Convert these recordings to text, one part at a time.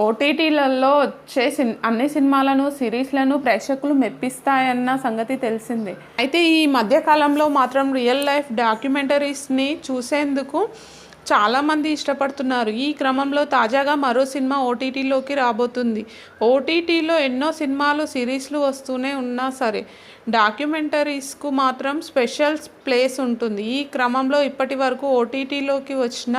ఓటీటీలలో వచ్చే అన్ని సినిమాలను సిరీస్లను ప్రేక్షకులు మెప్పిస్తాయన్న సంగతి తెలిసిందే. అయితే ఈ మధ్యకాలంలో మాత్రం రియల్ లైఫ్ డాక్యుమెంటరీస్ని చూసేందుకు చాలామంది ఇష్టపడుతున్నారు. ఈ క్రమంలో తాజాగా మరో సినిమా ఓటీటీలోకి రాబోతుంది. ఓటీటీలో ఎన్నో సినిమాలు సిరీస్లు వస్తూనే ఉన్నా సరే డాక్యుమెంటరీస్కు మాత్రం స్పెషల్ ప్లేస్ ఉంటుంది. ఈ క్రమంలో ఇప్పటి వరకు ఓటీటీలోకి వచ్చిన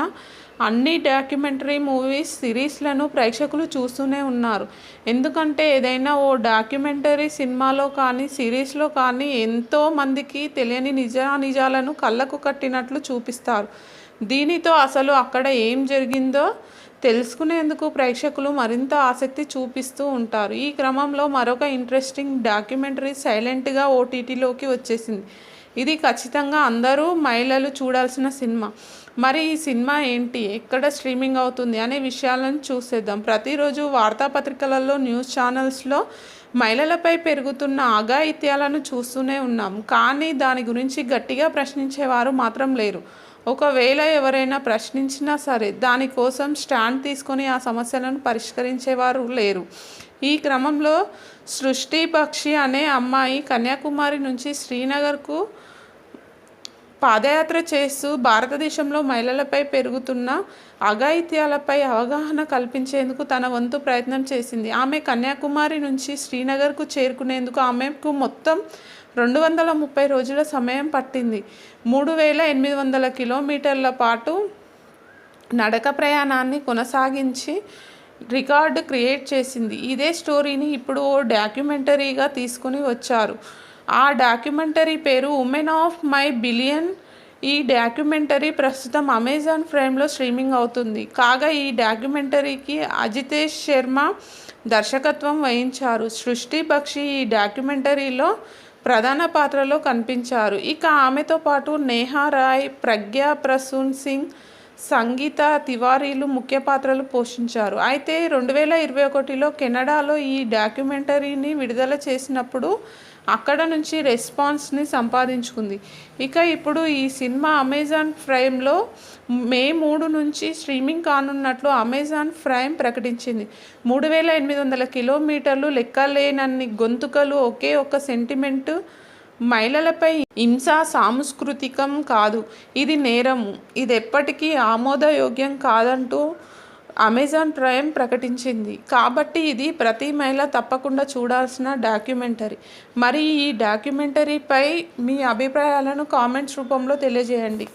అన్ని డాక్యుమెంటరీ మూవీస్ సిరీస్లను ప్రేక్షకులు చూస్తూనే ఉన్నారు. ఎందుకంటే ఏదైనా ఓ డాక్యుమెంటరీ సినిమాలో కానీ సిరీస్లో కానీ ఎంతో మందికి తెలియని నిజాలను కళ్ళకు కట్టినట్లు చూపిస్తారు. దీనితో అసలు అక్కడ ఏం జరిగిందో తెలుసుకునేందుకు ప్రేక్షకులు మరింత ఆసక్తి చూపిస్తూ ఉంటారు. ఈ క్రమంలో మరొక ఇంట్రెస్టింగ్ డాక్యుమెంటరీ సైలెంట్గా ఓటీటీలోకి వచ్చేసింది. ఇది ఖచ్చితంగా అందరూ మహిళలు చూడాల్సిన సినిమా. మరి ఈ సినిమా ఏంటి, ఎక్కడ స్ట్రీమింగ్ అవుతుంది అనే విషయాలను చూసేద్దాం. ప్రతిరోజు వార్తాపత్రికలలో, న్యూస్ ఛానల్స్లో మహిళలపై పెరుగుతున్న అఘాయిత్యాలను చూస్తూనే ఉన్నాం. కానీ దాని గురించి గట్టిగా ప్రశ్నించేవారు మాత్రం లేరు. ఒకవేళ ఎవరైనా ప్రశ్నించినా సరే దానికోసం స్టాండ్ తీసుకొని ఆ సమస్యలను పరిష్కరించేవారు లేరు. ఈ క్రమంలో సృష్టి బక్షి అనే అమ్మాయి కన్యాకుమారి నుంచి శ్రీనగర్కు పాదయాత్ర చేస్తూ భారతదేశంలో మహిళలపై పెరుగుతున్న అఘాయిత్యాలపై అవగాహన కల్పించేందుకు తన వంతు ప్రయత్నం చేసింది. ఆమె కన్యాకుమారి నుంచి శ్రీనగర్కు చేరుకునేందుకు ఆమెకు మొత్తం 230 రోజుల సమయం పట్టింది. 3800 కిలోమీటర్ల పాటు నడక ప్రయాణాన్ని కొనసాగించి రికార్డు క్రియేట్ చేసింది. ఇదే స్టోరీని ఇప్పుడు ఓ డాక్యుమెంటరీగా తీసుకుని వచ్చారు. ఆ డాక్యుమెంటరీ పేరు ఉమెన్ ఆఫ్ మై బిలియన్. ఈ డాక్యుమెంటరీ ప్రస్తుతం అమెజాన్ ప్రైమ్లో స్ట్రీమింగ్ అవుతుంది. కాగా ఈ డాక్యుమెంటరీకి అజితేష్ శర్మ దర్శకత్వం వహించారు. సృష్టి బక్షి ఈ డాక్యుమెంటరీలో ప్రధాన పాత్రలో కనిపించారు. ఇక ఆమెతో పాటు నేహా రాయ్, ప్రజ్ఞా ప్రసూన్ సింగ్, సంగీత తివారీలు ముఖ్య పాత్రలు పోషించారు. అయితే 2021లో కెనడాలో ఈ డాక్యుమెంటరీని విడుదల చేసినప్పుడు అక్కడ నుంచి రెస్పాన్స్ని సంపాదించుకుంది. ఇక ఇప్పుడు ఈ సినిమా అమెజాన్ ప్రైమ్లో మే 3 నుంచి స్ట్రీమింగ్ కానున్నట్లు అమెజాన్ ప్రైమ్ ప్రకటించింది. 3800 కిలోమీటర్లు, లెక్కలేనన్ని గొంతుకలు, ఒకే ఒక్క సెంటిమెంటు. మహిళలపై హింస సాంస్కృతికం కాదు, ఇది నేరము, ఇది ఎప్పటికీ ఆమోదయోగ్యం కాదంటూ అమెజాన్ ప్రైమ్ ప్రకటించింది. కాబట్టి ఇది ప్రతి మహిళ తప్పకుండా చూడాల్సిన డాక్యుమెంటరీ. మరి ఈ డాక్యుమెంటరీపై మీ అభిప్రాయాలను కామెంట్స్ రూపంలో తెలియజేయండి.